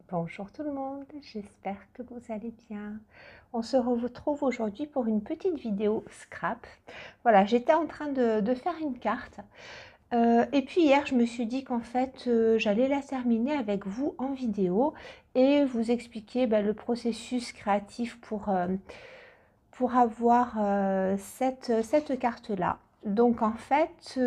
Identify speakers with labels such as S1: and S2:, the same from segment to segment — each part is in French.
S1: Bonjour tout le monde, j'espère que vous allez bien. On se retrouve aujourd'hui pour une petite vidéo scrap. Voilà, j'étais en train de faire une carte. Et puis hier, je me suis dit qu'en fait, j'allais la terminer avec vous en vidéo et vous expliquer le processus créatif pour avoir cette carte-là. Donc en fait,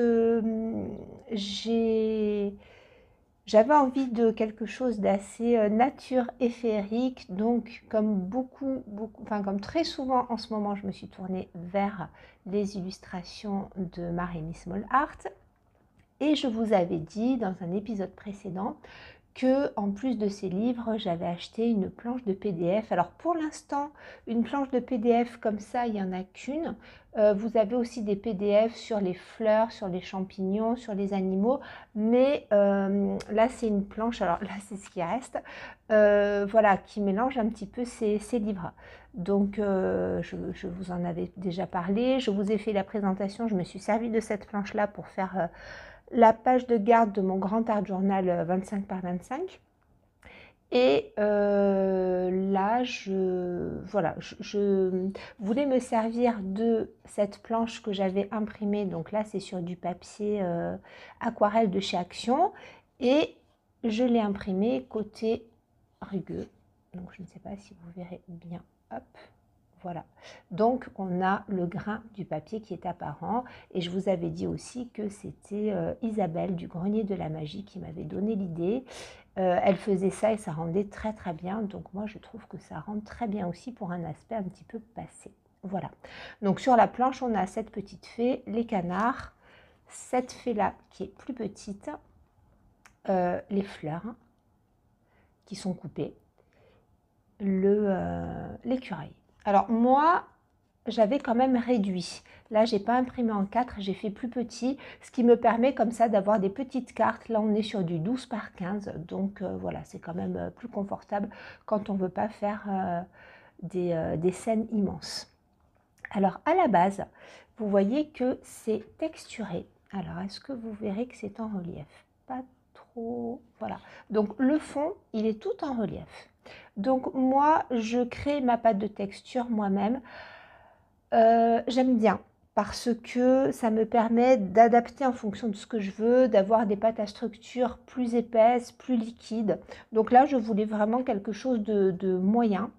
S1: j'avais envie de quelque chose d'assez nature et féerique, donc comme comme très souvent en ce moment, je me suis tournée vers les illustrations de Marie Small Art. Et je vous avais dit dans un épisode précédent que en plus de ces livres, j'avais acheté une planche de PDF. Alors pour l'instant, une planche de PDF comme ça, il n'y en a qu'une. Vous avez aussi des PDF sur les fleurs, sur les champignons, sur les animaux, mais là c'est une planche, alors là c'est ce qui reste, voilà, qui mélange un petit peu ces livres. Donc je vous en avais déjà parlé, je vous ai fait la présentation, je me suis servi de cette planche là pour faire la page de garde de mon grand art journal 25 par 25. Et là, je voulais me servir de cette planche que j'avais imprimée. Donc là, c'est sur du papier aquarelle de chez Action. Et je l'ai imprimée côté rugueux. Donc je ne sais pas si vous verrez bien. Hop. Voilà, donc on a le grain du papier qui est apparent et je vous avais dit aussi que c'était Isabelle du Grenier de la Magie qui m'avait donné l'idée. Elle faisait ça et ça rendait très très bien, donc moi je trouve que ça rend très bien aussi pour un aspect un petit peu passé. Voilà, donc sur la planche on a cette petite fée, les canards, cette fée là qui est plus petite, les fleurs qui sont coupées, l'écureuil. Alors moi, j'avais quand même réduit. Là, j'ai pas imprimé en 4, j'ai fait plus petit, ce qui me permet comme ça d'avoir des petites cartes. Là, on est sur du 12 par 15, donc voilà, c'est quand même plus confortable quand on veut pas faire des scènes immenses. Alors, à la base, vous voyez que c'est texturé. Alors, est-ce que vous verrez que c'est en relief? Pas trop, voilà. Donc, le fond, il est tout en relief. Donc, moi, je crée ma pâte de texture moi-même. J'aime bien parce que ça me permet d'adapter en fonction de ce que je veux, d'avoir des pâtes à structure plus épaisses, plus liquides. Donc là, je voulais vraiment quelque chose de moyen.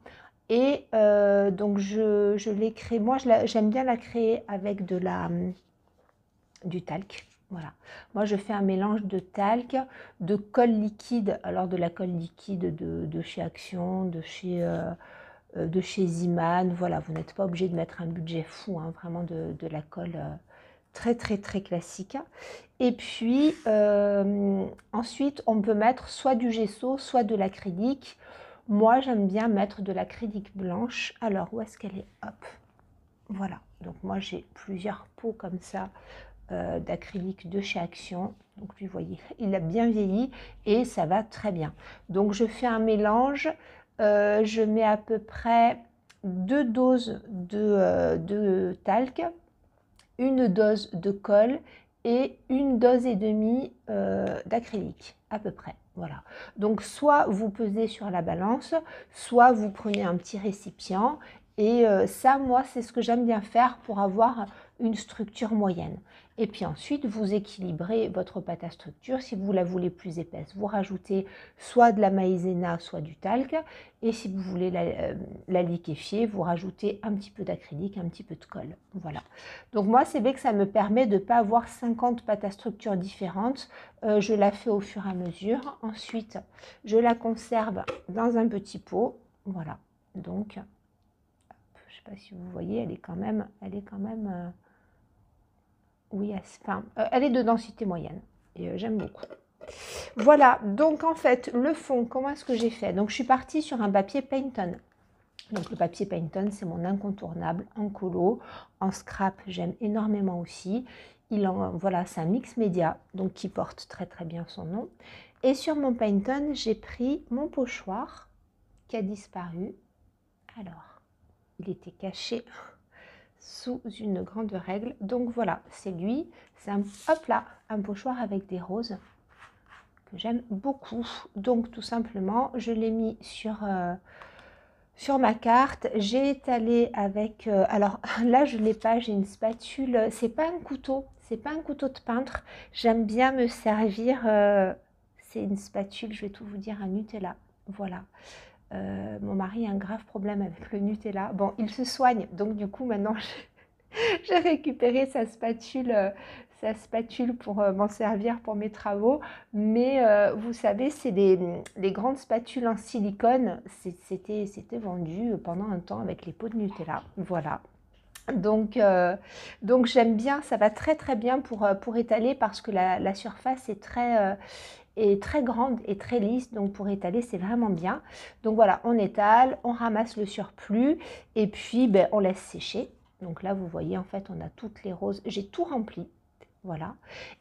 S1: Et donc, je l'ai créé. Moi, j'aime bien la créer avec du talc. Voilà. Moi, je fais un mélange de talc, de colle liquide. Alors, de la colle liquide de chez Action, de chez Ziman. Voilà, vous n'êtes pas obligé de mettre un budget fou, hein, vraiment de la colle très très très classique. Et puis ensuite, on peut mettre soit du gesso, soit de l'acrylique. Moi, j'aime bien mettre de l'acrylique blanche. Alors, où est-ce qu'elle est? Hop, voilà. Donc moi, j'ai plusieurs pots comme ça d'acrylique de chez Action. Donc lui, vous voyez, il a bien vieilli et ça va très bien. Donc je fais un mélange. Je mets à peu près 2 doses de talc, une dose de colle et une dose et demie d'acrylique à peu près. Voilà. Donc soit vous pesez sur la balance, soit vous prenez un petit récipient. Et ça, moi, c'est ce que j'aime bien faire pour avoir une structure moyenne. Et puis ensuite, vous équilibrez votre pâte à structure. Si vous la voulez plus épaisse, vous rajoutez soit de la maïzena, soit du talc. Et si vous voulez la liquéfier, vous rajoutez un petit peu d'acrylique, un petit peu de colle. Voilà. Donc moi, c'est vrai que ça me permet de ne pas avoir 50 pâtes à structure différentes. Je la fais au fur et à mesure. Ensuite, je la conserve dans un petit pot. Voilà. Donc, je ne sais pas si vous voyez, elle est quand même oui, enfin, elle est de densité moyenne. Et j'aime beaucoup. Voilà, donc en fait, le fond, comment est-ce que j'ai fait? Donc je suis partie sur un papier Painton. Donc le papier Painton, c'est mon incontournable en colo. En scrap, j'aime énormément aussi. Voilà, c'est un mix média, donc qui porte très très bien son nom. Et sur mon Painton, j'ai pris mon pochoir qui a disparu. Alors, il était caché sous une grande règle. Donc voilà, c'est lui. C'est hop là, un pochoir avec des roses que j'aime beaucoup. Donc tout simplement, je l'ai mis sur ma carte. J'ai étalé avec... alors là, je ne l'ai pas, j'ai une spatule. C'est pas un couteau, c'est pas un couteau de peintre. J'aime bien me servir... c'est une spatule, je vais tout vous dire, un Nutella. Voilà. Mon mari a un grave problème avec le Nutella. Bon, il se soigne, donc du coup, maintenant, j'ai récupéré sa spatule pour m'en servir pour mes travaux. Mais vous savez, c'est les grandes spatules en silicone. C'était vendu pendant un temps avec les pots de Nutella. Voilà. Donc j'aime bien, ça va très très bien pour étaler parce que la surface est très grande et très lisse, donc pour étaler c'est vraiment bien. Donc voilà, on étale, on ramasse le surplus et puis ben, on laisse sécher. Donc là vous voyez en fait on a toutes les roses, j'ai tout rempli. Voilà.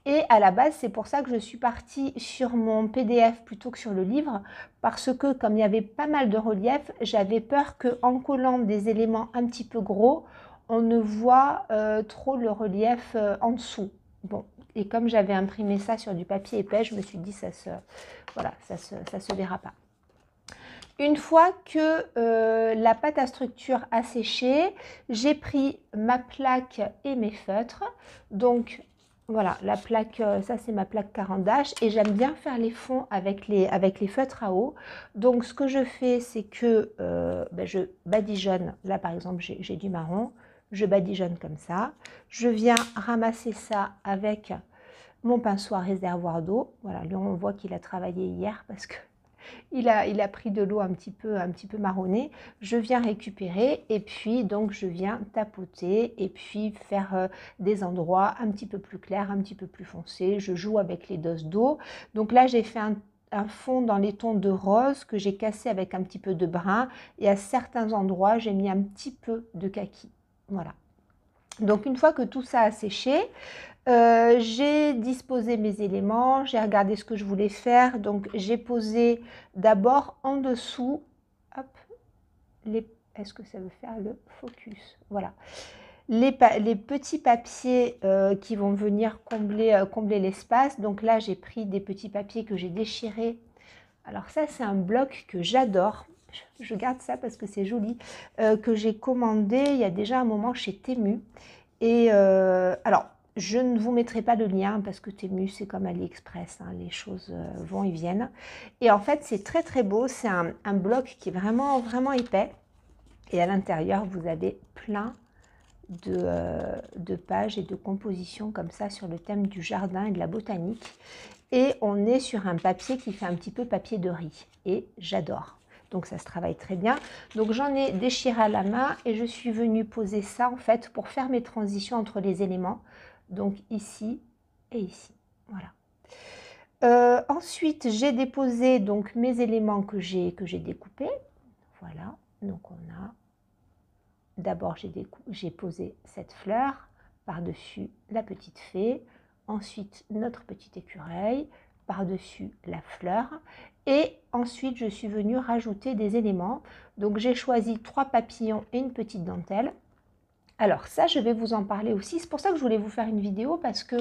S1: Et à la base, c'est pour ça que je suis partie sur mon PDF plutôt que sur le livre, parce que comme il y avait pas mal de relief, j'avais peur qu'en collant des éléments un petit peu gros, on ne voit trop le relief en dessous. Bon, et comme j'avais imprimé ça sur du papier épais, je me suis dit voilà, ça se verra pas. Une fois que la pâte à structure a séché, j'ai pris ma plaque et mes feutres. Donc voilà, la plaque, ça c'est ma plaque carandache et j'aime bien faire les fonds avec les feutres à eau. Donc ce que je fais, c'est que ben, je badigeonne. Là par exemple, j'ai du marron. Je badigeonne comme ça. Je viens ramasser ça avec mon pinceau à réservoir d'eau. Voilà, là on voit qu'il a travaillé hier parce que il a pris de l'eau un petit peu marronnée. Je viens récupérer et puis donc je viens tapoter et puis faire des endroits un petit peu plus clairs, un petit peu plus foncés. Je joue avec les doses d'eau. Donc là, j'ai fait un fond dans les tons de rose que j'ai cassé avec un petit peu de brun et à certains endroits, j'ai mis un petit peu de kaki. Voilà. Donc une fois que tout ça a séché, j'ai disposé mes éléments, j'ai regardé ce que je voulais faire. Donc j'ai posé d'abord en dessous, hop, est-ce que ça veut faire le focus? Voilà. Les petits papiers qui vont venir combler l'espace. Donc là, j'ai pris des petits papiers que j'ai déchirés. Alors ça, c'est un bloc que j'adore. Je garde ça parce que c'est joli. Que j'ai commandé il y a déjà un moment chez Temu. Et alors, je ne vous mettrai pas le lien parce que Temu, c'est comme AliExpress, hein, les choses vont et viennent. Et en fait, c'est très très beau. C'est un bloc qui est vraiment, vraiment épais. Et à l'intérieur, vous avez plein de pages et de compositions comme ça sur le thème du jardin et de la botanique. Et on est sur un papier qui fait un petit peu papier de riz. Et j'adore. Donc ça se travaille très bien. Donc j'en ai déchiré à la main et je suis venue poser ça en fait pour faire mes transitions entre les éléments. Donc ici et ici. Voilà. Ensuite, j'ai déposé donc mes éléments que j'ai découpés. Voilà. Donc on a... D'abord, j'ai posé cette fleur par-dessus la petite fée. Ensuite, notre petit écureuil par-dessus la fleur. Et ensuite, je suis venue rajouter des éléments. Donc, j'ai choisi 3 papillons et une petite dentelle. Alors ça, je vais vous en parler aussi. C'est pour ça que je voulais vous faire une vidéo parce que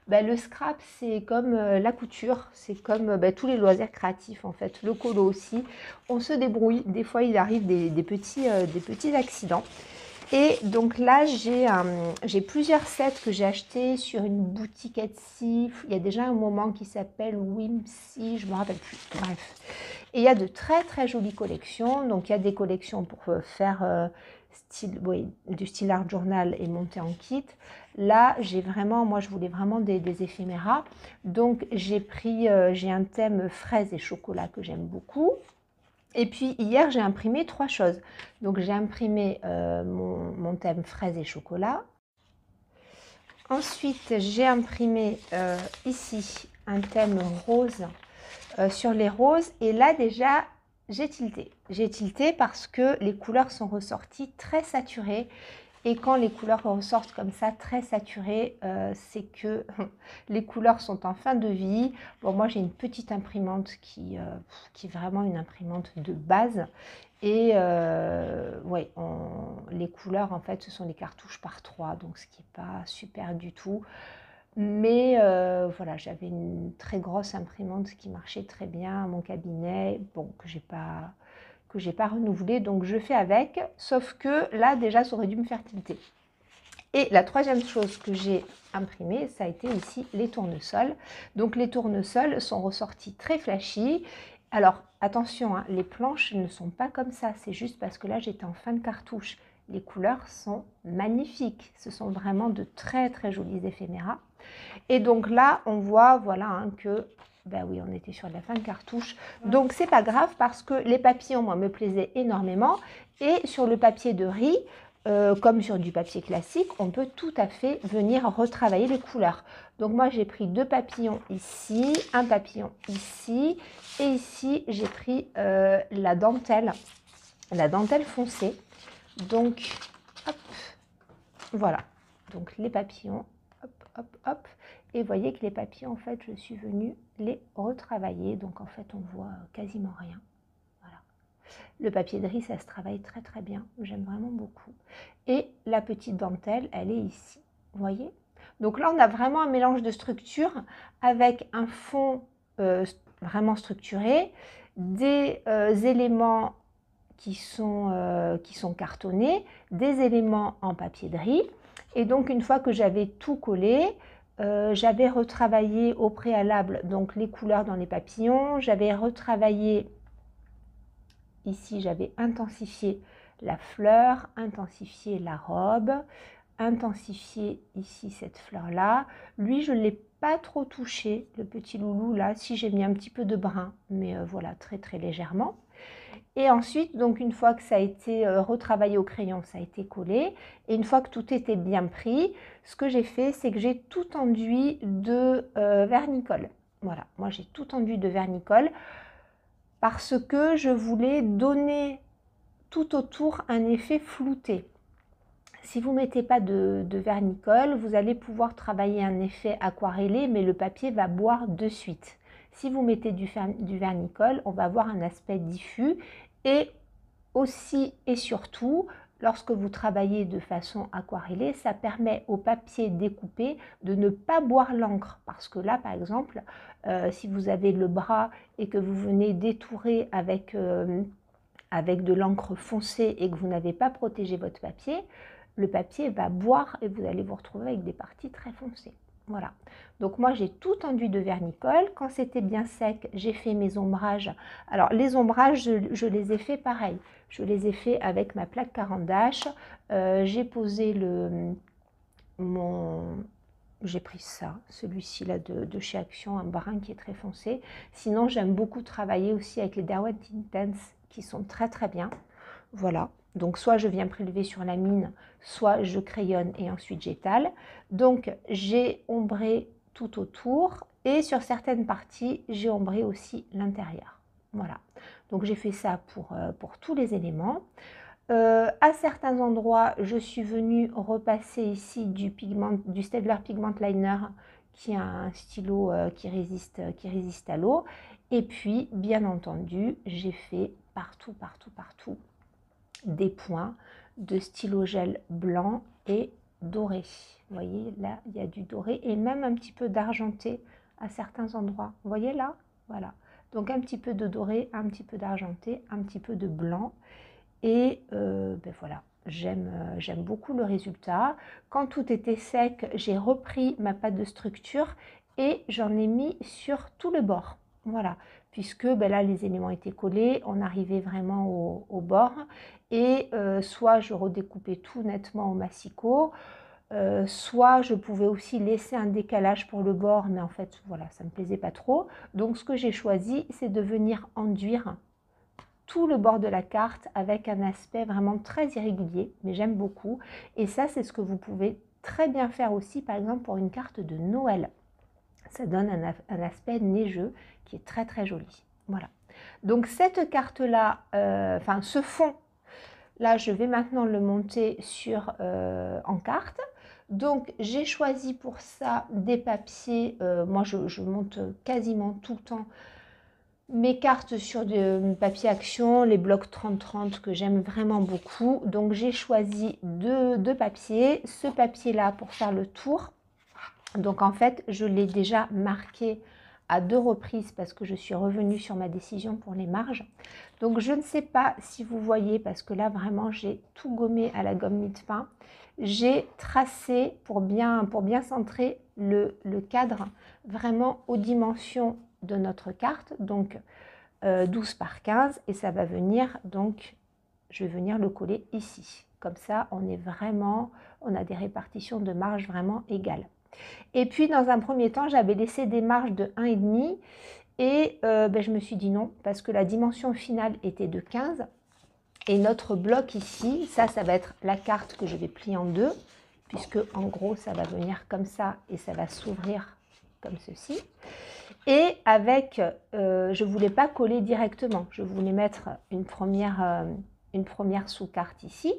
S1: le scrap, c'est comme la couture, c'est comme tous les loisirs créatifs en fait. Le colo aussi, on se débrouille. Des fois, il arrive des petits accidents. Et donc là, j'ai plusieurs sets que j'ai achetés sur une boutique Etsy. Il y a déjà un moment qui s'appelle Whimsy, je ne me rappelle plus. Bref. Et il y a de très très jolies collections. Donc il y a des collections pour faire du style art journal et monter en kit. Là, moi je voulais vraiment des éphéméras. Donc j'ai un thème fraise et chocolat que j'aime beaucoup. Et puis hier, j'ai imprimé 3 choses. Donc j'ai imprimé mon thème fraise et chocolat. Ensuite, j'ai imprimé ici un thème rose sur les roses. Et là déjà, j'ai tilté. J'ai tilté parce que les couleurs sont ressorties très saturées. Et quand les couleurs ressortent comme ça, très saturées, c'est que les couleurs sont en fin de vie. Bon, moi, j'ai une petite imprimante qui est vraiment une imprimante de base. Et ouais, les couleurs, en fait, ce sont les cartouches par 3, donc ce qui n'est pas super du tout. Mais voilà, j'avais une très grosse imprimante qui marchait très bien à mon cabinet, bon, que j'ai pas renouvelé, donc je fais avec, sauf que là déjà ça aurait dû me faire tilter. Et la troisième chose que j'ai imprimée, ça a été ici les tournesols. Donc les tournesols sont ressortis très flashy. Alors attention, hein, les planches ne sont pas comme ça, c'est juste parce que là j'étais en fin de cartouche. Les couleurs sont magnifiques, ce sont vraiment de très très jolis éphéméras. Et donc là on voit, voilà, hein, que ben oui, on était sur la fin de cartouche, donc c'est pas grave parce que les papillons, moi, me plaisaient énormément. Et sur le papier de riz, comme sur du papier classique, on peut tout à fait venir retravailler les couleurs. Donc moi j'ai pris 2 papillons ici, un papillon ici, et ici j'ai pris la dentelle foncée. Donc hop, voilà, donc les papillons, hop, hop, hop. Et vous voyez que les papillons, en fait, je suis venue les retravailler. Donc en fait, on voit quasiment rien. Voilà. Le papier de riz, ça se travaille très très bien. J'aime vraiment beaucoup. Et la petite dentelle, elle est ici. Vous voyez? Donc là, on a vraiment un mélange de structures avec un fond vraiment structuré, des éléments qui sont cartonnés, des éléments en papier de riz. Et donc, une fois que j'avais tout collé, j'avais retravaillé au préalable donc les couleurs dans les papillons, j'avais retravaillé ici, j'avais intensifié la fleur, intensifié la robe, intensifié ici cette fleur là. Lui, je ne l'ai pas trop touché, le petit loulou là, si j'ai mis un petit peu de brun, mais voilà, très très légèrement. Et ensuite, donc une fois que ça a été retravaillé au crayon, ça a été collé. Et une fois que tout était bien pris, ce que j'ai fait, c'est que j'ai tout enduit de vernicole. Voilà, moi j'ai tout enduit de vernicole parce que je voulais donner tout autour un effet flouté. Si vous ne mettez pas de vernicole, vous allez pouvoir travailler un effet aquarellé, mais le papier va boire de suite. Si vous mettez du vernicole, on va avoir un aspect diffus. Et aussi et surtout, lorsque vous travaillez de façon aquarellée, ça permet au papier découpé de ne pas boire l'encre. Parce que là, par exemple, si vous avez le bras et que vous venez détourer avec de l'encre foncée et que vous n'avez pas protégé votre papier, le papier va boire et vous allez vous retrouver avec des parties très foncées. Voilà, donc moi j'ai tout enduit de vernicole. Quand c'était bien sec, j'ai fait mes ombrages. Alors les ombrages, je les ai fait pareil. Je les ai fait avec ma plaque Caran d'Ache. J'ai posé j'ai pris ça, celui-ci là de chez Action, un brun qui est très foncé. Sinon j'aime beaucoup travailler aussi avec les Derwent Intense qui sont très très bien. Voilà, donc soit je viens prélever sur la mine, soit je crayonne et ensuite j'étale. Donc j'ai ombré tout autour et sur certaines parties, j'ai ombré aussi l'intérieur. Voilà, donc j'ai fait ça pour tous les éléments. À certains endroits, je suis venue repasser ici du Staedtler Pigment Liner qui est un stylo qui résiste à l'eau. Et puis, bien entendu, j'ai fait partout des points de stylo gel blanc et doré. Vous voyez, là, il y a du doré et même un petit peu d'argenté à certains endroits. Vous voyez là? Voilà. Donc, un petit peu de doré, un petit peu d'argenté, un petit peu de blanc. Et ben voilà, j'aime beaucoup le résultat. Quand tout était sec, j'ai repris ma pâte de structure et j'en ai mis sur tout le bord. Voilà, puisque ben là, les éléments étaient collés, on arrivait vraiment au bord. Et soit je redécoupais tout nettement au massicot, soit je pouvais aussi laisser un décalage pour le bord, mais en fait, voilà, ça ne me plaisait pas trop. Donc, ce que j'ai choisi, c'est de venir enduire tout le bord de la carte avec un aspect vraiment très irrégulier, mais j'aime beaucoup. Et ça, c'est ce que vous pouvez très bien faire aussi, par exemple, pour une carte de Noël. Ça donne un aspect neigeux qui est très très joli. Voilà. Donc cette carte-là, enfin ce fond, là, je vais maintenant le monter en carte. Donc j'ai choisi pour ça des papiers, moi je monte quasiment tout le temps mes cartes sur de papier Action, les blocs 30-30 que j'aime vraiment beaucoup. Donc j'ai choisi deux papiers. Ce papier-là pour faire le tour. Donc en fait, je l'ai déjà marqué à 2 reprises parce que je suis revenue sur ma décision pour les marges. Donc je ne sais pas si vous voyez, parce que là vraiment j'ai tout gommé à la gomme mie-de-pain. J'ai tracé pour bien centrer le cadre vraiment aux dimensions de notre carte, donc 12 par 15, et ça va venir, donc je vais venir le coller ici. Comme ça, on a des répartitions de marge vraiment égales. Et puis, dans un premier temps, j'avais laissé des marges de 1,5 et je me suis dit non, parce que la dimension finale était de 15. Et notre bloc ici, ça va être la carte que je vais plier en deux, puisque en gros, ça va venir comme ça et ça va s'ouvrir comme ceci. Et avec, je ne voulais pas coller directement, je voulais mettre une première sous-carte ici.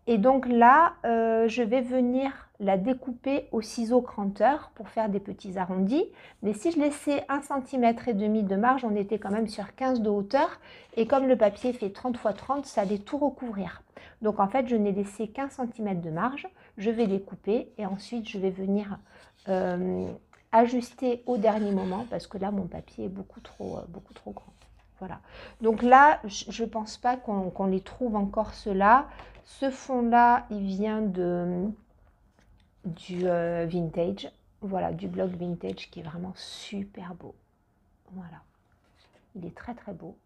S1: Et donc là, je vais venir la découper au ciseau cranteur pour faire des petits arrondis. Mais si je laissais 1,5 cm de marge, on était quand même sur 15 de hauteur. Et comme le papier fait 30 x 30, ça allait tout recouvrir. Donc en fait, je n'ai laissé qu'1 cm de marge. Je vais découper et ensuite, je vais venir ajuster au dernier moment parce que là, mon papier est beaucoup trop grand. Voilà. Donc là, je ne pense pas qu'on les trouve encore ceux-là. Ce fond-là, il vient du vintage. Voilà, du blog vintage qui est vraiment super beau. Voilà. Il est très très beau.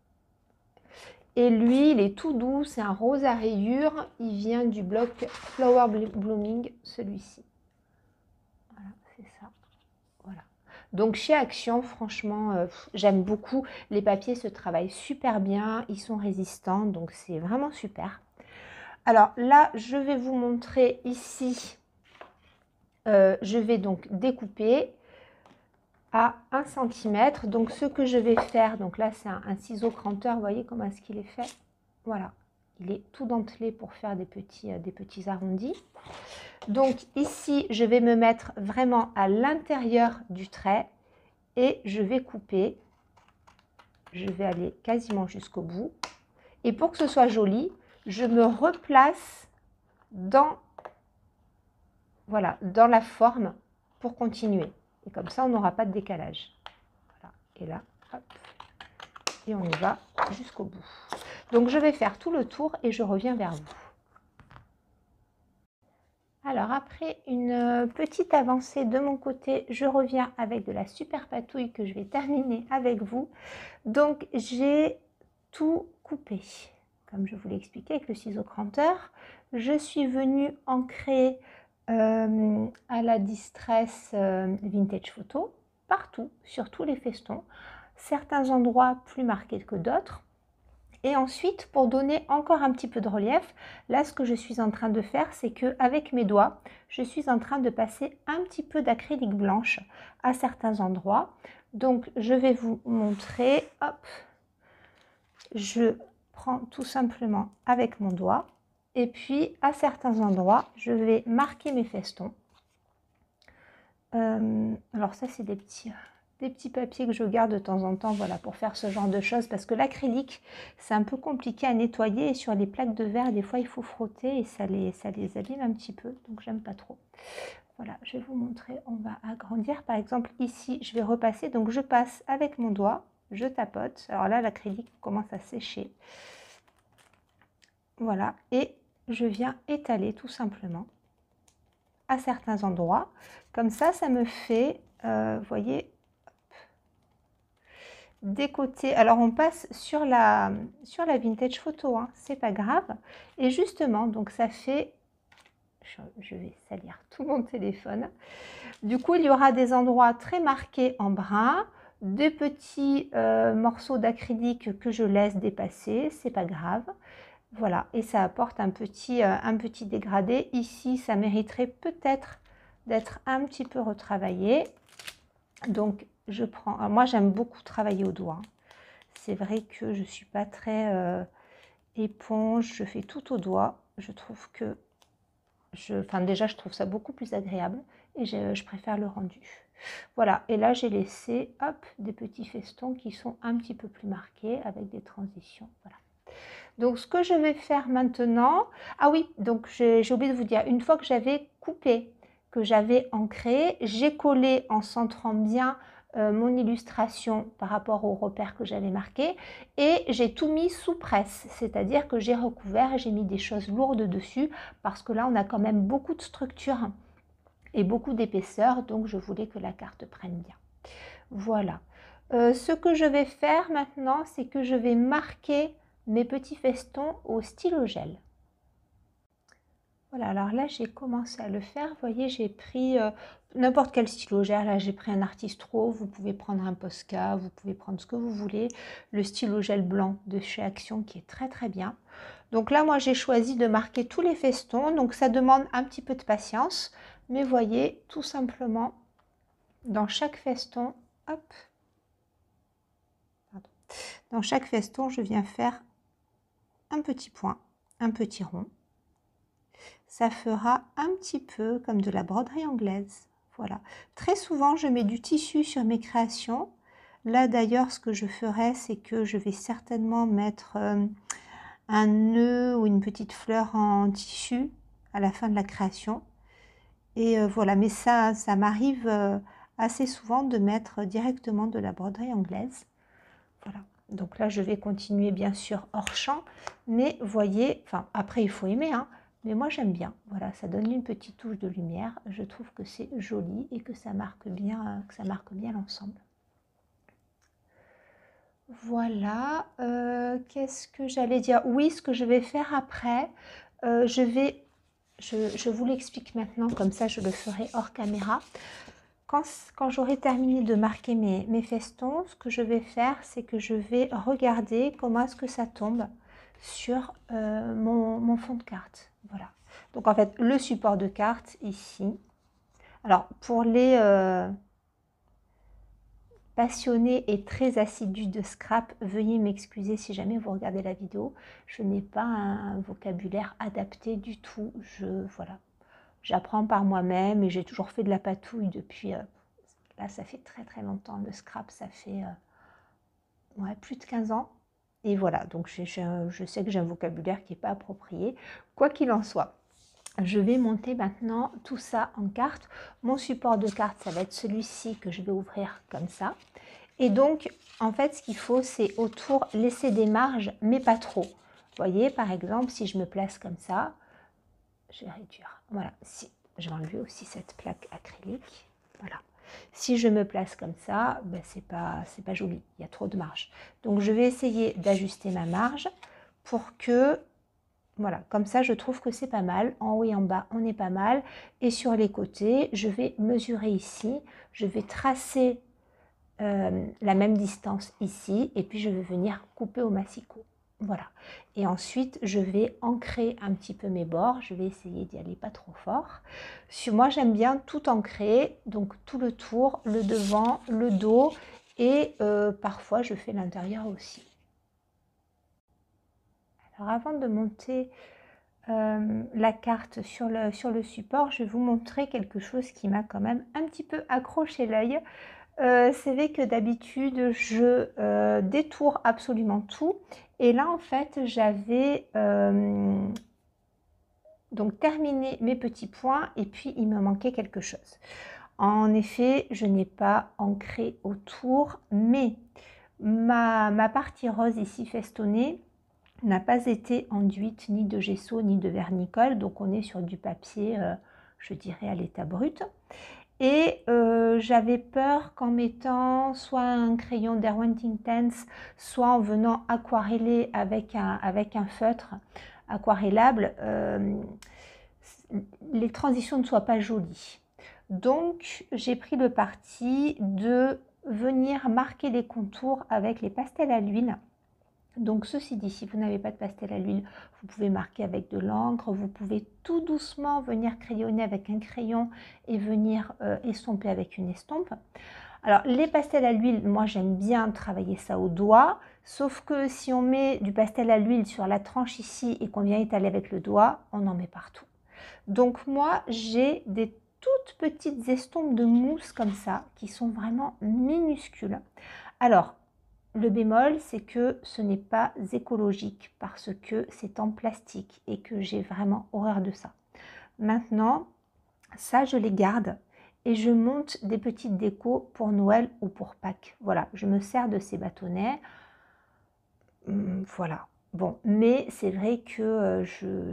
S1: Et lui, il est tout doux. C'est un rose à rayures. Il vient du blog Flower Blooming, celui-ci. Voilà, c'est ça. Voilà. Donc chez Action, franchement, j'aime beaucoup. Les papiers se travaillent super bien. Ils sont résistants, donc c'est vraiment super. Alors là, je vais vous montrer ici, je vais donc découper à 1 cm. Donc ce que je vais faire, donc là c'est un ciseau cranteur, vous voyez comment est-ce qu'il est fait? Voilà, il est tout dentelé pour faire des petits arrondis. Donc ici, je vais me mettre vraiment à l'intérieur du trait et je vais couper. Je vais aller quasiment jusqu'au bout. Et pour que ce soit joli, je me replace dans la forme pour continuer. Et comme ça, on n'aura pas de décalage. Voilà. Et là, hop, et on y va jusqu'au bout. Donc, je vais faire tout le tour et je reviens vers vous. Alors, après une petite avancée de mon côté, je reviens avec de la super patouille que je vais terminer avec vous. Donc, j'ai tout coupé, comme je vous l'ai expliqué avec le ciseau cranteur. Je suis venue ancrer à la Distress Vintage Photo, partout, sur tous les festons, certains endroits plus marqués que d'autres. Et ensuite, pour donner encore un petit peu de relief, là, ce que je suis en train de faire, c'est qu'avec mes doigts, je suis en train de passer un petit peu d'acrylique blanche à certains endroits. Donc, je vais vous montrer, hop, je prends tout simplement avec mon doigt. Et puis, à certains endroits, je vais marquer mes festons. Alors ça, c'est des petits papiers que je garde de temps en temps, voilà, pour faire ce genre de choses. Parce que l'acrylique, c'est un peu compliqué à nettoyer. Et sur les plaques de verre, des fois, il faut frotter et ça les abîme un petit peu. Donc, j'aime pas trop. Voilà, je vais vous montrer. On va agrandir. Par exemple, ici, je vais repasser. Donc, je passe avec mon doigt. Je tapote. Alors là, l'acrylique commence à sécher. Voilà, et je viens étaler tout simplement à certains endroits. Comme ça, ça me fait, vous voyez, des côtés. Alors, on passe sur la Vintage Photo, hein, c'est pas grave. Et justement, donc ça fait, je vais salir tout mon téléphone. Du coup, il y aura des endroits très marqués en brun, des petits morceaux d'acrylique que je laisse dépasser, c'est pas grave. Voilà, et ça apporte un petit dégradé. Ici, ça mériterait peut-être d'être un petit peu retravaillé. Donc, je prends... Alors, moi, j'aime beaucoup travailler au doigt. C'est vrai que je ne suis pas très éponge. Je fais tout au doigt. Je trouve que... Enfin, déjà, je trouve ça beaucoup plus agréable. Et je préfère le rendu. Voilà, et là, j'ai laissé, hop, des petits festons qui sont un petit peu plus marqués avec des transitions. Voilà. Donc, ce que je vais faire maintenant... Ah oui, donc j'ai oublié de vous dire, une fois que j'avais coupé que j'avais ancré. J'ai collé en centrant bien mon illustration par rapport aux repères que j'avais marqués et j'ai tout mis sous presse, c'est-à-dire que j'ai recouvert et j'ai mis des choses lourdes dessus parce que là on a quand même beaucoup de structure et beaucoup d'épaisseur, donc je voulais que la carte prenne bien. Voilà. Ce que je vais faire maintenant, c'est que je vais marquer mes petits festons au stylo gel. Voilà, alors là j'ai commencé à le faire. Vous voyez, j'ai pris n'importe quel stylo gel. Là j'ai pris un Artistro, vous pouvez prendre un Posca, vous pouvez prendre ce que vous voulez. Le stylo gel blanc de chez Action qui est très très bien. Donc là moi j'ai choisi de marquer tous les festons. Donc ça demande un petit peu de patience. Mais voyez, tout simplement, dans chaque feston, hop, pardon, dans chaque feston, je viens faire un petit point, un petit rond. Ça fera un petit peu comme de la broderie anglaise. Voilà. Très souvent, je mets du tissu sur mes créations. Là, d'ailleurs, ce que je ferai, c'est que je vais certainement mettre un nœud ou une petite fleur en tissu à la fin de la création. Et voilà, mais ça m'arrive assez souvent de mettre directement de la broderie anglaise. Voilà. Donc là, je vais continuer bien sûr hors champ, mais voyez, enfin après il faut aimer, hein, mais moi j'aime bien. Voilà, ça donne une petite touche de lumière. Je trouve que c'est joli et que ça marque bien l'ensemble. Voilà. Qu'est-ce que j'allais dire? Oui, ce que je vais faire après, je vous l'explique maintenant, comme ça je le ferai hors caméra. Quand j'aurai terminé de marquer mes festons, ce que je vais faire, c'est que je vais regarder comment est-ce que ça tombe sur mon fond de carte. Voilà. Donc en fait, le support de carte ici. Alors pour les passionnés et très assidus de scrap, veuillez m'excuser si jamais vous regardez la vidéo. Je n'ai pas un vocabulaire adapté du tout. Voilà. J'apprends par moi-même et j'ai toujours fait de la patouille depuis... là, ça fait très très longtemps. Le scrap, ça fait ouais, plus de 15 ans. Et voilà, donc je sais que j'ai un vocabulaire qui n'est pas approprié. Quoi qu'il en soit, je vais monter maintenant tout ça en carte. Mon support de carte, ça va être celui-ci que je vais ouvrir comme ça. Et donc, en fait, ce qu'il faut, c'est autour laisser des marges, mais pas trop. Vous voyez, par exemple, si je me place comme ça, je vais réduire. Voilà, si je vais enlever aussi cette plaque acrylique. Voilà. Si je me place comme ça, ben c'est pas joli, il y a trop de marge. Donc je vais essayer d'ajuster ma marge pour que, voilà, comme ça je trouve que c'est pas mal. En haut et en bas, on est pas mal. Et sur les côtés, je vais mesurer ici, je vais tracer la même distance ici, et puis je vais venir couper au massicot. Voilà. Et ensuite, je vais ancrer un petit peu mes bords. Je vais essayer d'y aller pas trop fort. Moi, j'aime bien tout ancrer, donc tout le tour, le devant, le dos, et parfois, je fais l'intérieur aussi. Alors, avant de monter la carte sur le support, je vais vous montrer quelque chose qui m'a quand même un petit peu accroché l'œil. C'est vrai que d'habitude, je détourne absolument tout. Et là, en fait, j'avais donc terminé mes petits points et puis il me manquait quelque chose. En effet, je n'ai pas ancré autour, mais ma partie rose ici festonnée n'a pas été enduite ni de gesso ni de vernicole. Donc, on est sur du papier, je dirais, à l'état brut. Et j'avais peur qu'en mettant soit un crayon Derwent Intense, soit en venant aquareller avec un feutre aquarellable, les transitions ne soient pas jolies. Donc j'ai pris le parti de venir marquer les contours avec les pastels à l'huile. Donc ceci dit, si vous n'avez pas de pastel à l'huile, vous pouvez marquer avec de l'encre, vous pouvez tout doucement venir crayonner avec un crayon et venir estomper avec une estompe. Alors les pastels à l'huile, moi j'aime bien travailler ça au doigt, sauf que si on met du pastel à l'huile sur la tranche ici et qu'on vient étaler avec le doigt, on en met partout. Donc moi j'ai des toutes petites estompes de mousse comme ça, qui sont vraiment minuscules. Alors, le bémol, c'est que ce n'est pas écologique parce que c'est en plastique et que j'ai vraiment horreur de ça. Maintenant, Ça, je les garde et je monte des petites décos pour Noël ou pour Pâques. Voilà, je me sers de ces bâtonnets. Voilà. Bon, mais c'est vrai que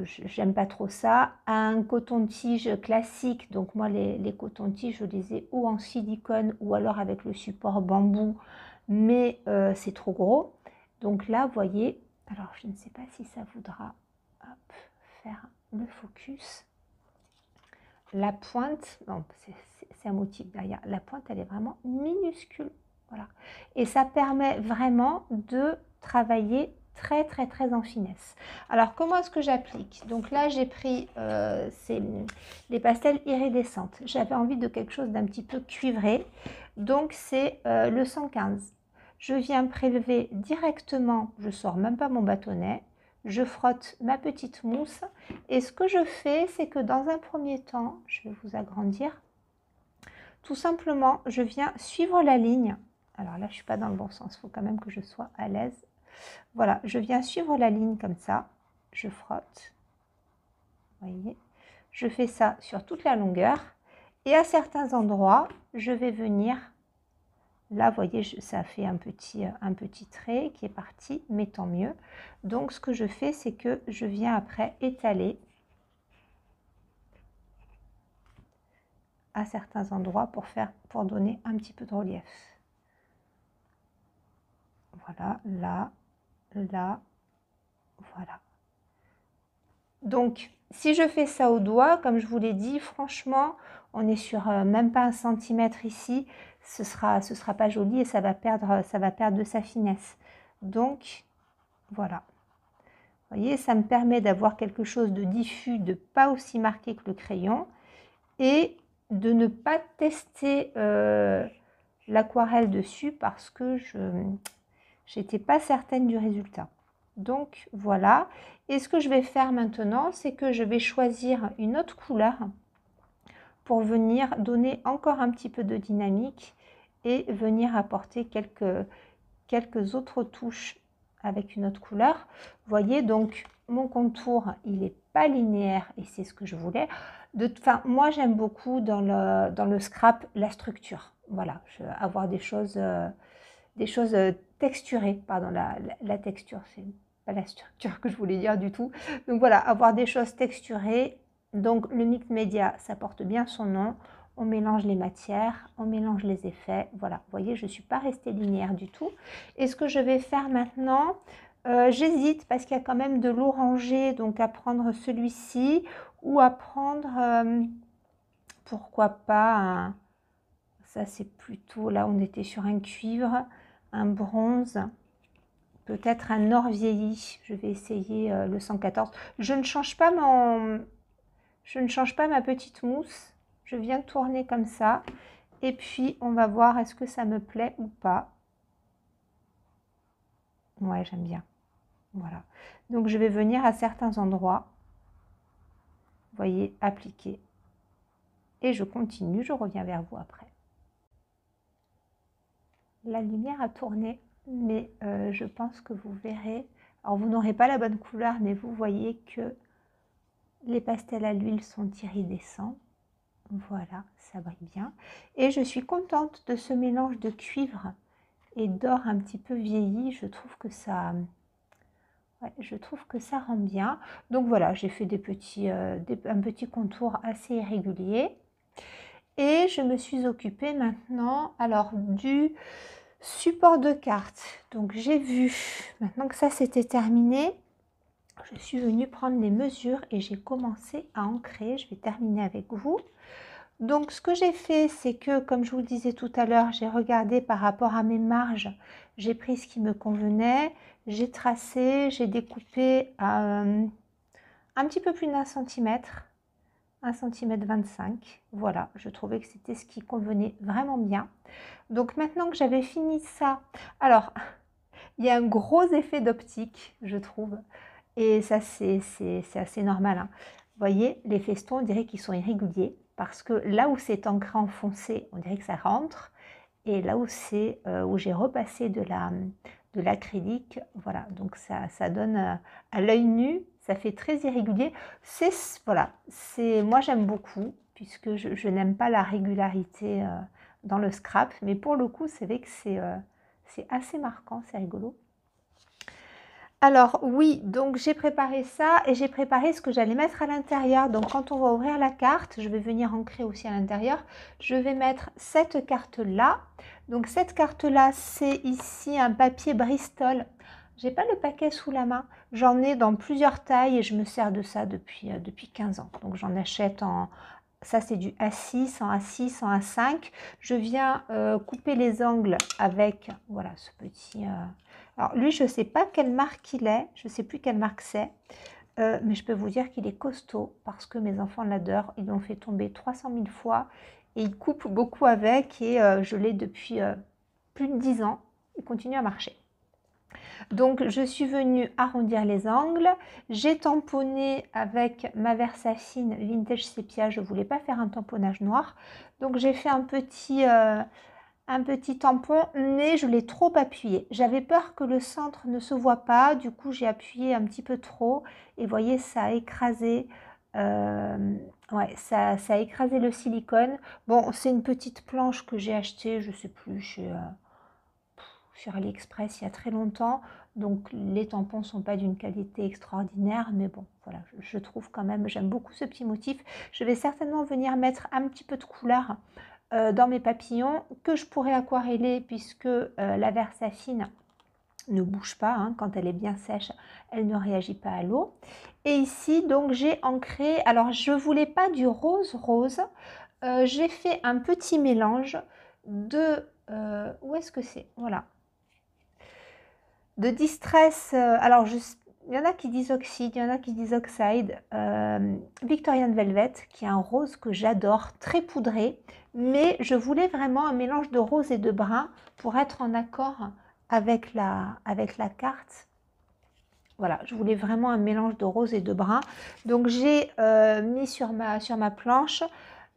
S1: j'aime pas trop ça. Un coton-tige classique, donc moi les cotons-tiges, je les ai ou en silicone ou alors avec le support bambou, mais c'est trop gros. Donc là, vous voyez, alors je ne sais pas si ça voudra hop, faire le focus. La pointe, non, c'est un motif derrière. La pointe, elle est vraiment minuscule. Voilà. Et ça permet vraiment de travailler très, très, très en finesse. Alors, comment est-ce que j'applique? Donc là, j'ai pris les pastels iridescentes. J'avais envie de quelque chose d'un petit peu cuivré. Donc, c'est le 115. Je viens prélever directement, je sors même pas mon bâtonnet. Je frotte ma petite mousse et ce que je fais, c'est que dans un premier temps, je vais vous agrandir, tout simplement, je viens suivre la ligne. Alors là, je ne suis pas dans le bon sens, il faut quand même que je sois à l'aise. Voilà, je viens suivre la ligne comme ça, je frotte, vous voyez, je fais ça sur toute la longueur et à certains endroits, je vais venir. Là, vous voyez, ça fait un petit trait qui est parti, mais tant mieux. Donc, ce que je fais, c'est que je viens après étaler à certains endroits pour donner un petit peu de relief. Voilà, là, là, voilà. Donc, si je fais ça au doigt, comme je vous l'ai dit, franchement, on est sur même pas 1 centimètre ici, ce sera pas joli et ça va perdre de sa finesse. Donc, voilà. Vous voyez, ça me permet d'avoir quelque chose de diffus, de pas aussi marqué que le crayon et de ne pas tester l'aquarelle dessus parce que je n'étais pas certaine du résultat. Donc voilà. Et ce que je vais faire maintenant, c'est que je vais choisir une autre couleur pour venir donner encore un petit peu de dynamique et venir apporter quelques autres touches avec une autre couleur. Vous voyez, donc mon contour, il n'est pas linéaire et c'est ce que je voulais. Moi, j'aime beaucoup dans le scrap la structure. Voilà, avoir des choses texturées. Pardon, la texture, c'est pas la structure que je voulais dire du tout. Donc voilà, avoir des choses texturées. Donc le mix média, ça porte bien son nom. On mélange les matières, on mélange les effets. Voilà, vous voyez, je ne suis pas restée linéaire du tout. Et ce que je vais faire maintenant, j'hésite parce qu'il y a quand même de l'orangé, donc à prendre celui-ci ou à prendre, pourquoi pas, ça c'est plutôt, là on était sur un cuivre, un bronze, peut-être un or vieilli. Je vais essayer le 114. Je ne change pas ma petite mousse. Je viens tourner comme ça. Et puis, on va voir est-ce que ça me plaît ou pas. Ouais, j'aime bien. Voilà. Donc, je vais venir à certains endroits. Vous voyez, appliquer. Et je continue. Je reviens vers vous après. La lumière a tourné, mais je pense que vous verrez. Alors, vous n'aurez pas la bonne couleur, mais vous voyez que les pastels à l'huile sont iridescents. Voilà, ça brille bien. Et je suis contente de ce mélange de cuivre et d'or un petit peu vieilli. Je trouve que ça rend bien. Donc voilà, j'ai fait un petit contour assez irrégulier. Et je me suis occupée maintenant alors du support de carte. Donc j'ai vu, maintenant que ça c'était terminé, je suis venue prendre les mesures et j'ai commencé à ancrer. Je vais terminer avec vous. Donc ce que j'ai fait, c'est que comme je vous le disais tout à l'heure, j'ai regardé par rapport à mes marges, j'ai pris ce qui me convenait, j'ai tracé, j'ai découpé à un petit peu plus d'1 centimètre, 1,25 cm. Voilà, je trouvais que c'était ce qui convenait vraiment bien. Donc maintenant que j'avais fini ça, alors il y a un gros effet d'optique, je trouve, et ça c'est assez normal, hein. Vous voyez, les festons, on dirait qu'ils sont irréguliers parce que là où c'est ancré enfoncé, on dirait que ça rentre, et là où où j'ai repassé de l'acrylique, voilà, donc ça donne à l'œil nu, ça fait très irrégulier. Voilà, moi j'aime beaucoup puisque je n'aime pas la régularité dans le scrap. Mais pour le coup, c'est vrai que c'est assez marquant, c'est rigolo. Alors oui, donc j'ai préparé ça et j'ai préparé ce que j'allais mettre à l'intérieur. Donc quand on va ouvrir la carte, je vais venir ancrer aussi à l'intérieur. Je vais mettre cette carte-là. Donc cette carte-là, c'est ici un papier Bristol. J'ai pas le paquet sous la main. J'en ai dans plusieurs tailles et je me sers de ça depuis 15 ans. Donc j'en achète en... Ça c'est du A6, en A6, en A5. Je viens couper les angles avec, voilà, ce petit... Alors lui, je ne sais pas quelle marque il est, je ne sais plus quelle marque c'est, mais je peux vous dire qu'il est costaud parce que mes enfants l'adorent. Ils l'ont fait tomber 300 000 fois et ils coupent beaucoup avec et je l'ai depuis plus de 10 ans. Il continue à marcher. Donc je suis venue arrondir les angles, j'ai tamponné avec ma Versafine Vintage Sepia, je ne voulais pas faire un tamponnage noir. Donc j'ai fait un petit tampon, mais je l'ai trop appuyé. J'avais peur que le centre ne se voit pas, du coup j'ai appuyé un petit peu trop et vous voyez, ça a écrasé, ouais, ça a écrasé le silicone. Bon, c'est une petite planche que j'ai achetée, je sais plus, sur AliExpress il y a très longtemps, donc les tampons sont pas d'une qualité extraordinaire, mais bon, voilà, je trouve quand même, j'aime beaucoup ce petit motif. Je vais certainement venir mettre un petit peu de couleur dans mes papillons que je pourrais aquareller puisque la Versafine ne bouge pas, hein, quand elle est bien sèche, elle ne réagit pas à l'eau. Et ici, donc j'ai ancré, alors je voulais pas du rose rose, j'ai fait un petit mélange de, où est-ce que c'est? Voilà. De Distress, alors il y en a qui disent Oxide, il y en a qui disent Oxide, Victorian Velvet, qui est un rose que j'adore, très poudré, mais je voulais vraiment un mélange de rose et de brun pour être en accord avec la carte. Voilà, je voulais vraiment un mélange de rose et de brun. Donc j'ai mis sur ma planche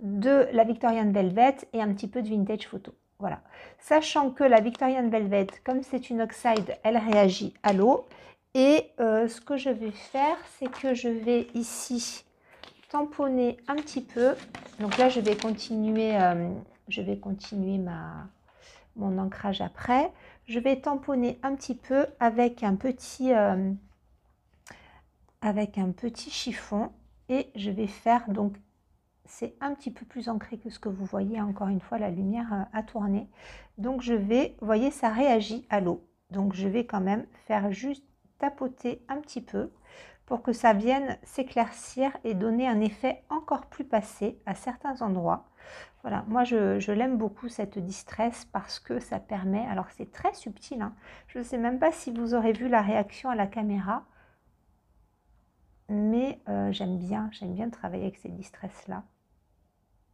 S1: de la Victorian Velvet et un petit peu de Vintage Photo. Voilà, sachant que la Victorian Velvet, comme c'est une oxide, elle réagit à l'eau. Et ce que je vais faire, c'est que je vais ici tamponner un petit peu. Donc là, je vais continuer mon ancrage après. Je vais tamponner un petit peu avec un petit chiffon et je vais faire donc... C'est un petit peu plus ancré que ce que vous voyez, encore une fois, la lumière a tourné. Donc je vais, vous voyez, ça réagit à l'eau. Donc je vais quand même faire juste tapoter un petit peu pour que ça vienne s'éclaircir et donner un effet encore plus passé à certains endroits. Voilà, moi je l'aime beaucoup cette Distress parce que ça permet, alors c'est très subtil, hein, je ne sais même pas si vous aurez vu la réaction à la caméra, mais j'aime bien travailler avec ces Distress-là.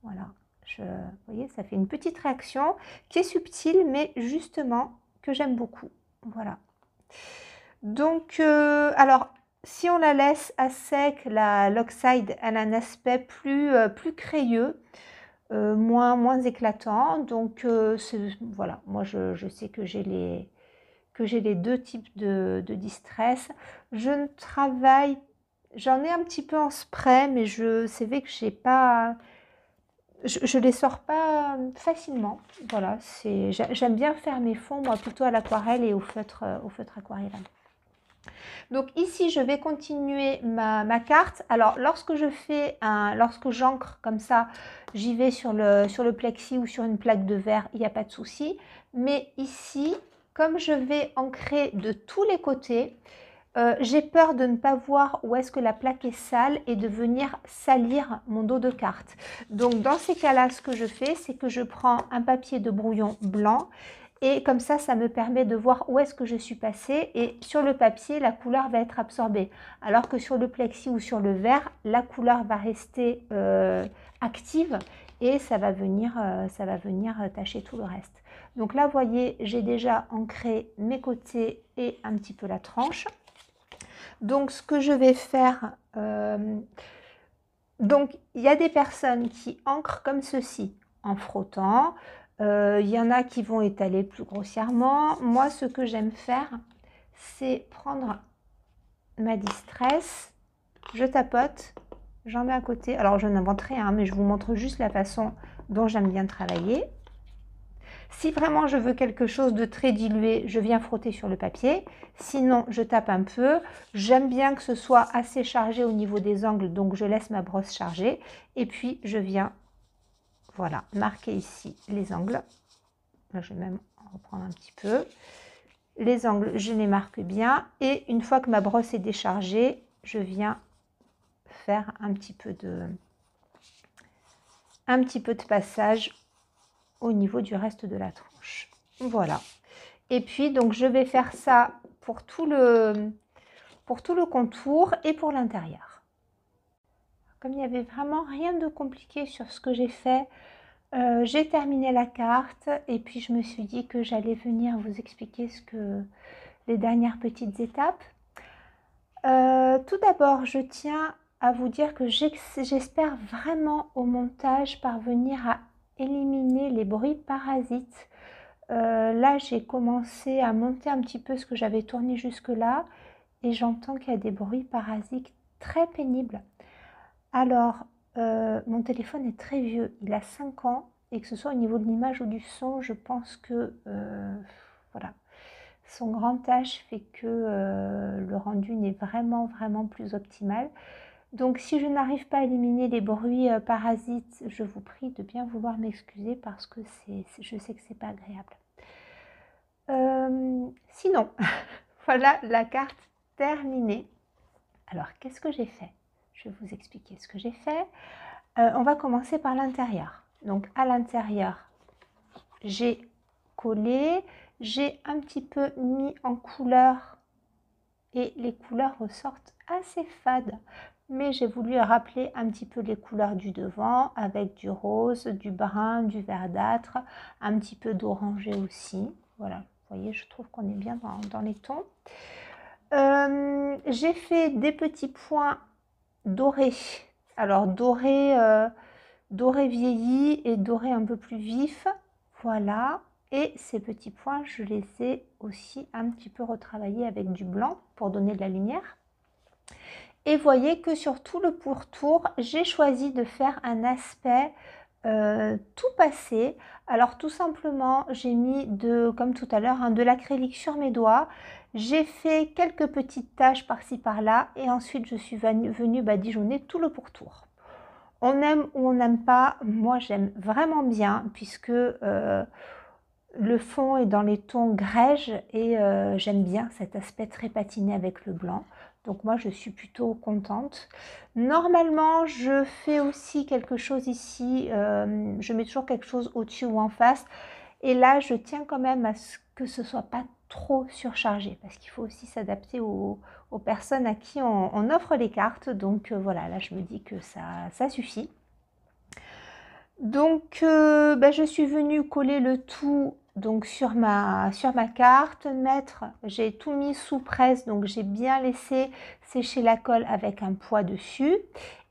S1: Voilà, vous voyez, ça fait une petite réaction qui est subtile, mais justement que j'aime beaucoup. Voilà. Donc, alors, si on la laisse à sec, l'oxide, elle a un aspect plus crayeux, moins éclatant. Donc, voilà, moi je sais que j'ai les deux types de Distress. Je ne travaille, j'en ai un petit peu en spray, mais c'est vrai que j'ai pas... Je les sors pas facilement. Voilà, j'aime bien faire mes fonds, moi, plutôt à l'aquarelle et au feutre aquarelle. Donc ici, je vais continuer ma carte. Alors, lorsque j'encre comme ça, j'y vais sur le plexi ou sur une plaque de verre, il n'y a pas de souci. Mais ici, comme je vais ancrer de tous les côtés, j'ai peur de ne pas voir où est-ce que la plaque est sale et de venir salir mon dos de carte. Donc dans ces cas-là, ce que je fais, c'est que je prends un papier de brouillon blanc et comme ça me permet de voir où est-ce que je suis passée et sur le papier, la couleur va être absorbée. Alors que sur le plexi ou sur le verre, la couleur va rester active et ça va venir tacher tout le reste. Donc là, vous voyez, j'ai déjà ancré mes côtés et un petit peu la tranche. Donc, ce que je vais faire, donc il y a des personnes qui ancrent comme ceci en frottant. Il y en a qui vont étaler plus grossièrement. Moi, ce que j'aime faire, c'est prendre ma Distress, je tapote, j'en mets à côté. Alors je n'invente rien, mais je vous montre juste la façon dont j'aime bien travailler. Si vraiment je veux quelque chose de très dilué, je viens frotter sur le papier. Sinon, je tape un peu. J'aime bien que ce soit assez chargé au niveau des angles, donc je laisse ma brosse chargée. Et puis, je viens, voilà, marquer ici les angles. Là, je vais même en reprendre un petit peu. Les angles, je les marque bien. Et une fois que ma brosse est déchargée, je viens faire un petit peu de passage au niveau du reste de la tranche. Voilà. Et puis, donc, je vais faire ça pour tout le contour et pour l'intérieur. Comme il n'y avait vraiment rien de compliqué sur ce que j'ai fait, j'ai terminé la carte et puis je me suis dit que j'allais venir vous expliquer les dernières petites étapes. Tout d'abord, je tiens à vous dire que j'espère vraiment au montage parvenir à éliminer les bruits parasites. Là, j'ai commencé à monter un petit peu ce que j'avais tourné jusque-là et j'entends qu'il y a des bruits parasites très pénibles. Alors, mon téléphone est très vieux, il a 5 ans, et que ce soit au niveau de l'image ou du son, je pense que voilà, son grand âge fait que le rendu n'est vraiment plus optimal. Donc si je n'arrive pas à éliminer les bruits parasites, je vous prie de bien vouloir m'excuser parce que je sais que c'est pas agréable. Sinon, voilà la carte terminée. Alors, qu'est-ce que j'ai fait? Je vais vous expliquer ce que j'ai fait. On va commencer par l'intérieur. Donc, à l'intérieur, j'ai collé, j'ai un petit peu mis en couleur et les couleurs ressortent assez fades. Mais j'ai voulu rappeler un petit peu les couleurs du devant avec du rose, du brun, du verdâtre, un petit peu d'orangé aussi. Voilà, vous voyez, je trouve qu'on est bien dans les tons. J'ai fait des petits points dorés. Alors doré vieilli et doré un peu plus vif. Voilà. Et ces petits points, je les ai aussi un petit peu retravaillés avec du blanc pour donner de la lumière. Et voyez que sur tout le pourtour, j'ai choisi de faire un aspect tout passé. Alors tout simplement, j'ai mis comme tout à l'heure, de l'acrylique sur mes doigts. J'ai fait quelques petites taches par-ci par-là et ensuite je suis venue badigeonner tout le pourtour. On aime ou on n'aime pas, moi j'aime vraiment bien puisque le fond est dans les tons grège et j'aime bien cet aspect très patiné avec le blanc. Donc moi je suis plutôt contente. Normalement je fais aussi quelque chose ici, je mets toujours quelque chose au-dessus ou en face. Et là je tiens quand même à ce que ce soit pas trop surchargé parce qu'il faut aussi s'adapter aux personnes à qui on offre les cartes. Donc voilà, là je me dis que ça suffit. Donc je suis venue coller le tout donc sur ma carte, j'ai tout mis sous presse, donc j'ai bien laissé sécher la colle avec un poids dessus.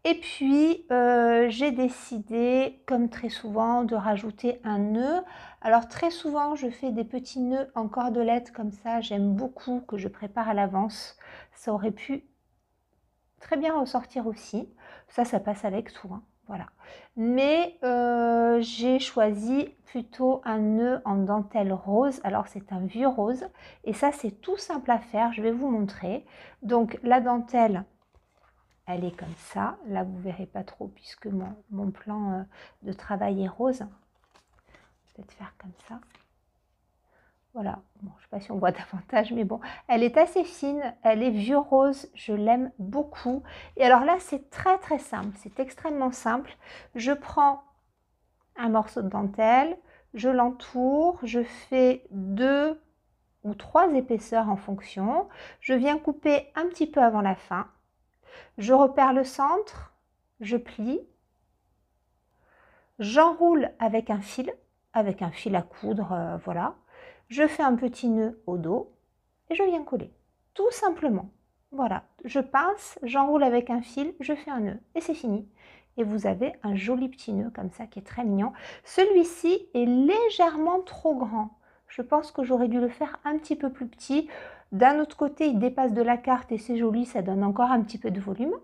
S1: Et puis j'ai décidé, comme très souvent, de rajouter un nœud. Alors très souvent je fais des petits nœuds en cordelette comme ça, j'aime beaucoup, que je prépare à l'avance. Ça aurait pu très bien ressortir aussi. Ça passe avec tout, hein. Voilà. Mais j'ai choisi plutôt un nœud en dentelle rose. Alors c'est un vieux rose et ça c'est tout simple à faire. Je vais vous montrer. Donc la dentelle, elle est comme ça. Là vous verrez pas trop puisque mon plan de travail est rose. Peut-être faire comme ça. Voilà, bon, je ne sais pas si on voit davantage, mais bon, elle est assez fine, elle est vieux rose, je l'aime beaucoup. Et alors là, c'est très simple, c'est extrêmement simple. Je prends un morceau de dentelle, je l'entoure, je fais 2 ou 3 épaisseurs en fonction. Je viens couper un petit peu avant la fin. Je repère le centre, je plie, j'enroule avec un fil à coudre, voilà. Je fais un petit nœud au dos et je viens coller, tout simplement. Voilà, je pince, j'enroule avec un fil, je fais un nœud et c'est fini. Et vous avez un joli petit nœud comme ça qui est très mignon. Celui-ci est légèrement trop grand. Je pense que j'aurais dû le faire un petit peu plus petit. D'un autre côté, il dépasse de la carte et c'est joli, ça donne encore un petit peu de volume.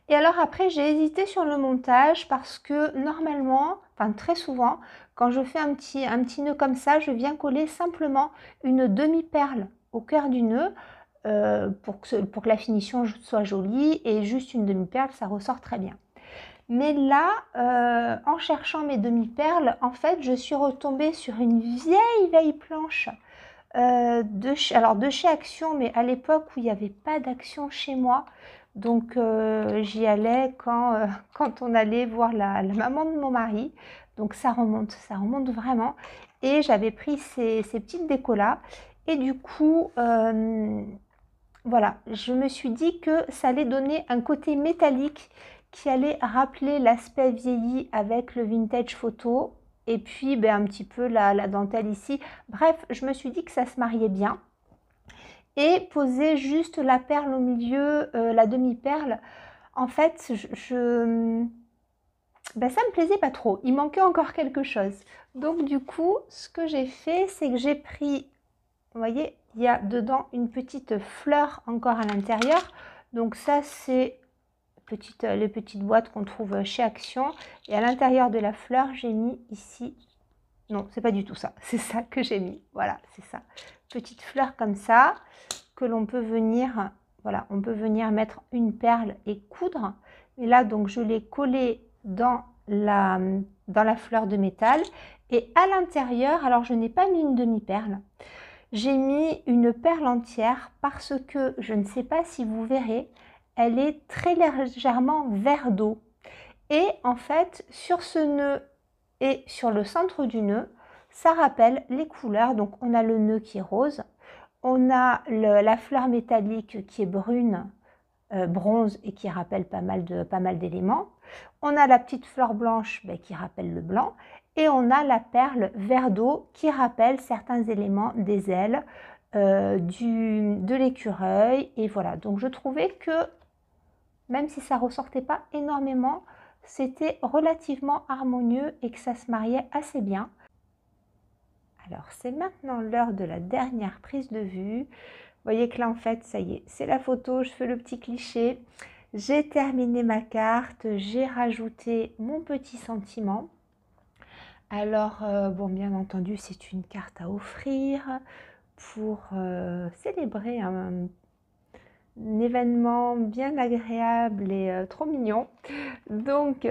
S1: Et alors après, j'ai hésité sur le montage parce que normalement, enfin très souvent, quand je fais un petit nœud comme ça, je viens coller simplement une demi-perle au cœur du nœud pour que la finition soit jolie, et juste une demi-perle, ça ressort très bien. Mais là, en cherchant mes demi-perles, en fait, je suis retombée sur une vieille planche de chez Action, mais à l'époque où il n'y avait pas d'Action chez moi. Donc j'y allais quand on allait voir la maman de mon mari. Donc ça remonte vraiment. Et j'avais pris ces petites décos-là. Et du coup, voilà, je me suis dit que ça allait donner un côté métallique qui allait rappeler l'aspect vieilli avec le vintage photo. Et puis ben, un petit peu la dentelle ici. Bref, je me suis dit que ça se mariait bien. Et poser juste la perle au milieu, la demi-perle, en fait, ben, ça me plaisait pas trop. Il manquait encore quelque chose. Donc du coup, ce que j'ai fait, c'est que j'ai pris, vous voyez, il y a dedans une petite fleur encore à l'intérieur. Donc ça, c'est les petites boîtes qu'on trouve chez Action. Et à l'intérieur de la fleur, j'ai mis ici... Non, c'est pas du tout ça. C'est ça que j'ai mis. Voilà, c'est ça. Petite fleur comme ça, que l'on peut venir... Voilà, on peut venir mettre une perle et coudre. Et là, donc, je l'ai collée dans la fleur de métal. Et à l'intérieur, alors je n'ai pas mis une demi-perle. J'ai mis une perle entière parce que, je ne sais pas si vous verrez, elle est très légèrement vert d'eau. Et en fait, sur ce nœud et sur le centre du nœud, ça rappelle les couleurs. Donc on a le nœud qui est rose, on a la fleur métallique qui est brune, bronze, et qui rappelle pas mal d'éléments. On a la petite fleur blanche qui rappelle le blanc. Et on a la perle vert d'eau qui rappelle certains éléments des ailes, de l'écureuil. Et voilà, donc je trouvais que même si ça ressortait pas énormément, c'était relativement harmonieux et que ça se mariait assez bien. Alors c'est maintenant l'heure de la dernière prise de vue. Vous voyez que là en fait ça y est, c'est la photo, je fais le petit cliché. J'ai terminé ma carte, j'ai rajouté mon petit sentiment. Alors bon, bien entendu c'est une carte à offrir pour célébrer un événement bien agréable et trop mignon. Donc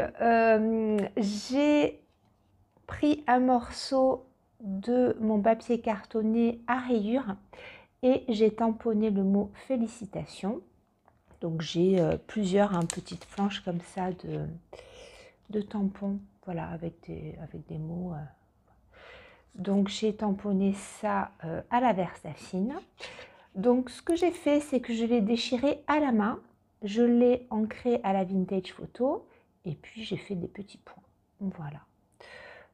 S1: j'ai pris un morceau de mon papier cartonné à rayures et j'ai tamponné le mot félicitations. Donc j'ai plusieurs petites planches comme ça de tampons, voilà, avec des mots. Donc j'ai tamponné ça à la Versafine. Donc ce que j'ai fait, c'est que je l'ai déchiré à la main, je l'ai ancré à la vintage photo et puis j'ai fait des petits points. Voilà.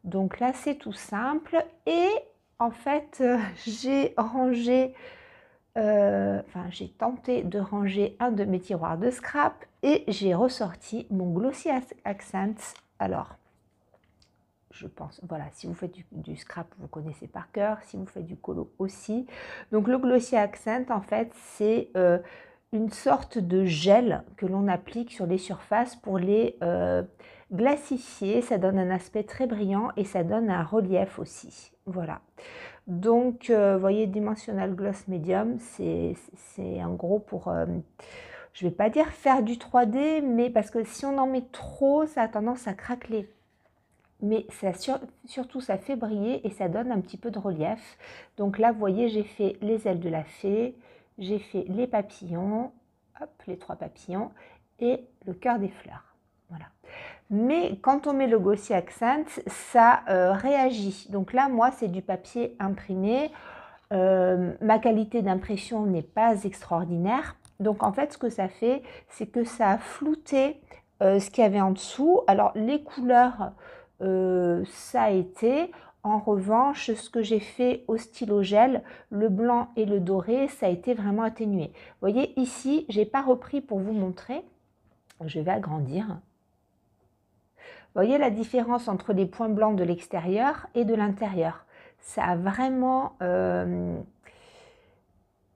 S1: Donc là c'est tout simple et en fait j'ai rangé, enfin j'ai tenté de ranger un de mes tiroirs de scrap et j'ai ressorti mon Glossy Accents. Alors je pense, voilà, si vous faites du scrap, vous connaissez par cœur, si vous faites du colo aussi. Donc le Glossy Accent, en fait, c'est une sorte de gel que l'on applique sur les surfaces pour les glacifier. Ça donne un aspect très brillant et ça donne un relief aussi. Voilà. Donc, vous voyez, Dimensional Gloss Medium, c'est en gros pour... je ne vais pas dire faire du 3D, mais parce que si on en met trop, ça a tendance à craqueler. Mais ça, surtout ça fait briller et ça donne un petit peu de relief. Donc là vous voyez, j'ai fait les ailes de la fée, j'ai fait les papillons, hop, les 3 papillons et le cœur des fleurs. Voilà. Mais quand on met le Glossy Accent, ça réagit. Donc là moi c'est du papier imprimé, ma qualité d'impression n'est pas extraordinaire. Donc en fait ce que ça fait, c'est que ça a flouté ce qu'il y avait en dessous. Alors les couleurs, ça a été. En revanche, ce que j'ai fait au stylo gel, le blanc et le doré, ça a été vraiment atténué. Vous voyez ici, j'ai pas repris pour vous montrer. Je vais agrandir. Vous voyez la différence entre les points blancs de l'extérieur et de l'intérieur. Ça a vraiment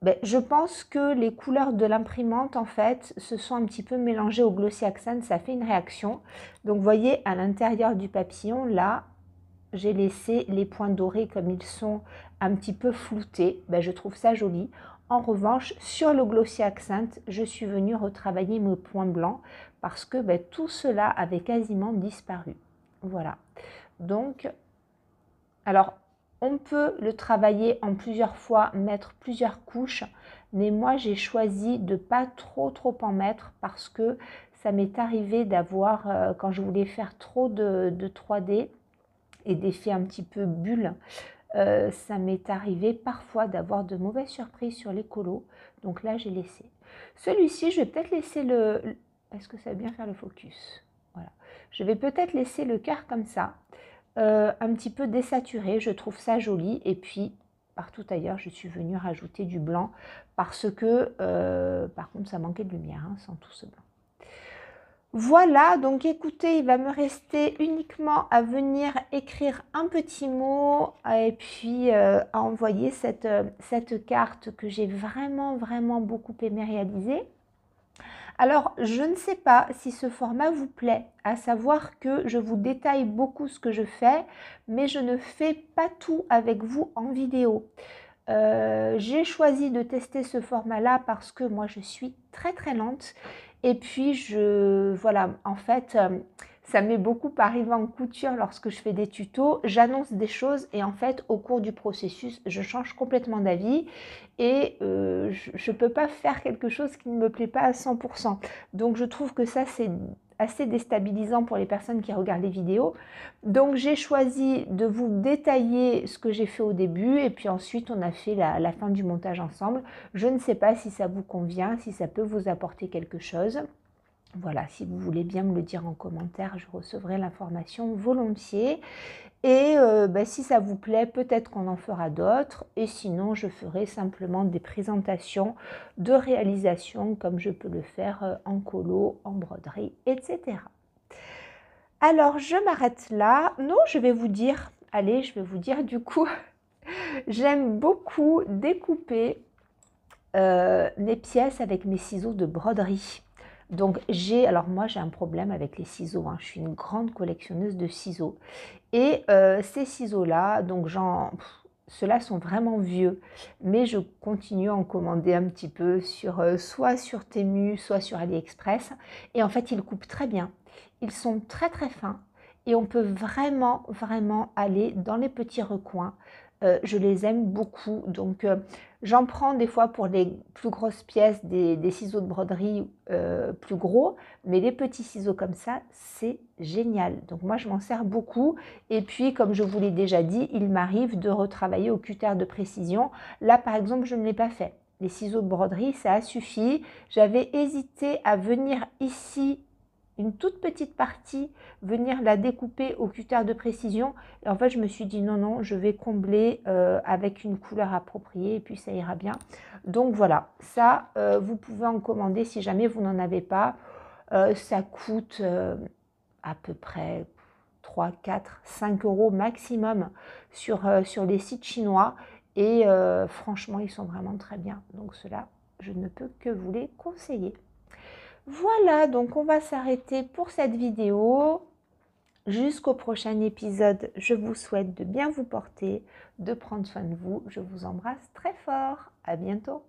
S1: Ben, je pense que les couleurs de l'imprimante, en fait, se sont un petit peu mélangées au Glossy Accent. Ça fait une réaction. Donc, vous voyez, à l'intérieur du papillon, là, j'ai laissé les points dorés comme ils sont un petit peu floutés. Ben, je trouve ça joli. En revanche, sur le Glossy Accent, je suis venue retravailler mes points blancs parce que ben, tout cela avait quasiment disparu. Voilà. Donc, alors, on peut le travailler en plusieurs fois, mettre plusieurs couches, mais moi j'ai choisi de ne pas trop en mettre parce que ça m'est arrivé d'avoir, quand je voulais faire trop de 3D et d'effets un petit peu bulles, ça m'est arrivé parfois d'avoir de mauvaises surprises sur les colos. Donc là j'ai laissé. Celui-ci, je vais peut-être laisser le... Est-ce que ça va bien faire le focus? Voilà. Je vais peut-être laisser le cœur comme ça. Un petit peu désaturé, je trouve ça joli. Et puis, partout ailleurs, je suis venue rajouter du blanc parce que, par contre, ça manquait de lumière hein, sans tout ce blanc. Voilà, donc écoutez, il va me rester uniquement à venir écrire un petit mot et puis à envoyer cette carte que j'ai vraiment beaucoup aimé réaliser. Alors, je ne sais pas si ce format vous plaît, à savoir que je vous détaille beaucoup ce que je fais, mais je ne fais pas tout avec vous en vidéo. J'ai choisi de tester ce format-là parce que moi, je suis très lente. Et puis, voilà, en fait, ça m'est beaucoup arrivé en couture lorsque je fais des tutos. J'annonce des choses et en fait, au cours du processus, je change complètement d'avis et je ne peux pas faire quelque chose qui ne me plaît pas à 100%. Donc, je trouve que ça, c'est assez déstabilisant pour les personnes qui regardent les vidéos. Donc, j'ai choisi de vous détailler ce que j'ai fait au début et puis ensuite, on a fait la fin du montage ensemble. Je ne sais pas si ça vous convient, si ça peut vous apporter quelque chose. Voilà, si vous voulez bien me le dire en commentaire, je recevrai l'information volontiers. Et si ça vous plaît, peut-être qu'on en fera d'autres. Et sinon, je ferai simplement des présentations de réalisation comme je peux le faire en colo, en broderie, etc. Alors, je m'arrête là. Non, je vais vous dire, allez, je vais vous dire du coup, j'aime beaucoup découper mes pièces avec mes ciseaux de broderie. Donc alors moi j'ai un problème avec les ciseaux, hein. Je suis une grande collectionneuse de ciseaux. Et ces ciseaux-là, donc ceux-là sont vraiment vieux, mais je continue à en commander un petit peu soit sur Temu, soit sur AliExpress. Et en fait, ils coupent très bien. Ils sont très fins et on peut vraiment aller dans les petits recoins. Je les aime beaucoup, donc j'en prends des fois pour les plus grosses pièces, des ciseaux de broderie plus gros, mais les petits ciseaux comme ça, c'est génial. Donc moi, je m'en sers beaucoup. Et puis, comme je vous l'ai déjà dit, il m'arrive de retravailler au cutter de précision. Là, par exemple, je ne l'ai pas fait. Les ciseaux de broderie, ça a suffi. J'avais hésité à venir ici une toute petite partie, venir la découper au cutter de précision. Et en fait, je me suis dit non, je vais combler avec une couleur appropriée et puis ça ira bien. Donc voilà, ça, vous pouvez en commander si jamais vous n'en avez pas. Ça coûte à peu près 3, 4, 5 euros maximum sur les sites chinois. Et franchement, ils sont vraiment très bien. Donc cela, je ne peux que vous les conseiller. Voilà, donc on va s'arrêter pour cette vidéo. Jusqu'au prochain épisode, je vous souhaite de bien vous porter, de prendre soin de vous. Je vous embrasse très fort. À bientôt.